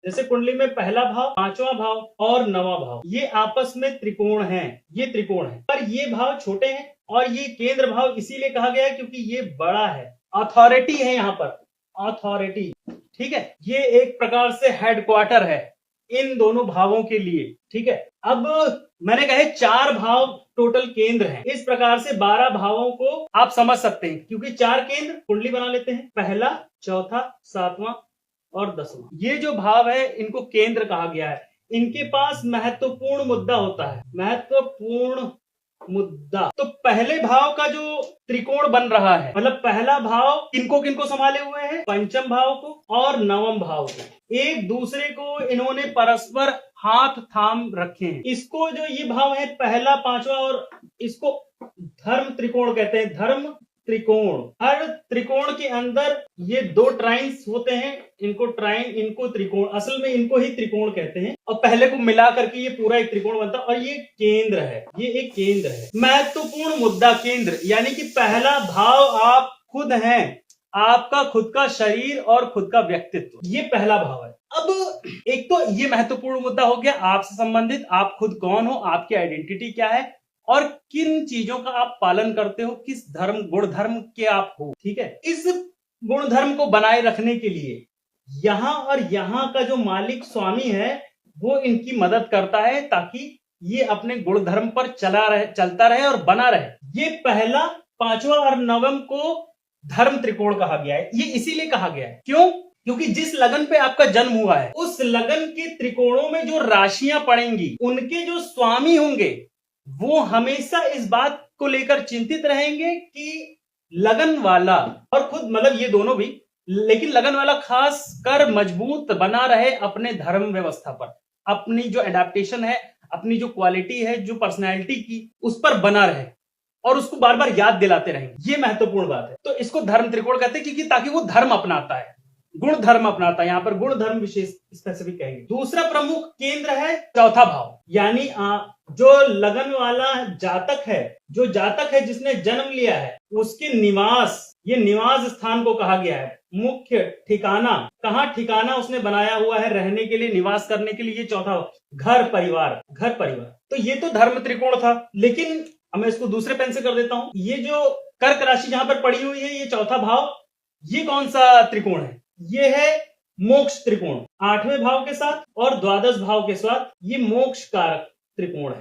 जैसे कुंडली में पहला भाव, पांचवा भाव और नवा भाव ये आपस में त्रिकोण हैं, ये त्रिकोण है, पर ये भाव छोटे हैं और ये केंद्र भाव इसीलिए कहा गया है क्योंकि ये बड़ा है, अथॉरिटी है यहाँ पर, अथॉरिटी। ठीक है, ये एक प्रकार से हेडक्वार्टर है इन दोनों भावों के लिए। ठीक है, अब मैंने कहे 4 भाव टोटल केंद्र हैं, इस प्रकार से 12 भावों को आप समझ सकते हैं क्योंकि 4 केंद्र कुंडली बना लेते हैं, पहला, चौथा, 7वां और 10वां। ये जो भाव है इनको केंद्र कहा गया है। इनके पास महत्वपूर्ण मुद्दा होता है, महत्वपूर्ण मुद्दा। तो पहले भाव का जो त्रिकोण बन रहा है, मतलब पहला भाव किनको किनको संभाले हुए है, पंचम भाव को और नवम भाव को, एक दूसरे को इन्होंने परस्पर हाथ थाम रखे हैं। इसको जो ये भाव है पहला, पांचवा और इसको धर्म त्रिकोण कहते हैं, धर्म त्रिकोण। हर त्रिकोण के अंदर ये 2 ट्राइन्स होते हैं, इनको ट्राइन, इनको त्रिकोण, असल में इनको ही त्रिकोण कहते हैं और पहले को मिला करके ये पूरा एक त्रिकोण बनता है और ये केंद्र है, ये एक केंद्र है। महत्वपूर्ण मुद्दा केंद्र, यानी कि पहला भाव आप खुद हैं, आपका खुद का शरीर और खुद का व्यक्तित्व, ये पहला भाव है। अब एक तो ये महत्वपूर्ण मुद्दा हो गया आपसे संबंधित, आप खुद कौन हो, आपकी आइडेंटिटी क्या है और किन चीजों का आप पालन करते हो, किस धर्म गुण धर्म के आप हो। ठीक है, इस गुण धर्म को बनाए रखने के लिए यहां और यहां का जो मालिक स्वामी है वो इनकी मदद करता है ताकि ये अपने गुण धर्म पर चलता रहे और बना रहे। ये पहला, पांचवा और नवम को धर्म त्रिकोण कहा गया है। ये इसीलिए कहा गया है, क्यों? क्योंकि जिस लगन पे आपका जन्म हुआ है उस लगन के त्रिकोणों में जो राशियां पड़ेंगी, उनके जो स्वामी होंगे वो हमेशा इस बात को लेकर चिंतित रहेंगे कि लगन वाला और खुद, मतलब ये दोनों भी, लेकिन लगन वाला खास कर मजबूत बना रहे अपने धर्म व्यवस्था पर, अपनी जो एडेप्टेशन है, अपनी जो क्वालिटी है, जो पर्सनैलिटी की, उस पर बना रहे और उसको बार बार याद दिलाते रहेंगे। ये महत्वपूर्ण बात है। तो इसको धर्म त्रिकोण कहते हैं क्योंकि ताकि वो धर्म अपनाता है, गुण धर्म अपनाता है, यहाँ पर गुण धर्म विशेष स्पेसिफिक कहेंगे। दूसरा प्रमुख केंद्र है चौथा भाव, यानी जो लगन वाला जातक है, जो जातक है जिसने जन्म लिया है, उसके निवास, ये निवास स्थान को कहा गया है, मुख्य ठिकाना, कहाँ ठिकाना उसने बनाया हुआ है रहने के लिए, निवास करने के लिए, ये चौथा, घर परिवार, घर परिवार। तो ये तो धर्म त्रिकोण था, लेकिन मैं इसको दूसरे पेन से कर देता हूं। ये जो कर्क राशि जहां पर पड़ी हुई है, ये चौथा भाव, ये कौन सा त्रिकोण है? ये है मोक्ष त्रिकोण, 8वें भाव के साथ और द्वादश भाव के साथ ये मोक्ष कारक त्रिकोण है।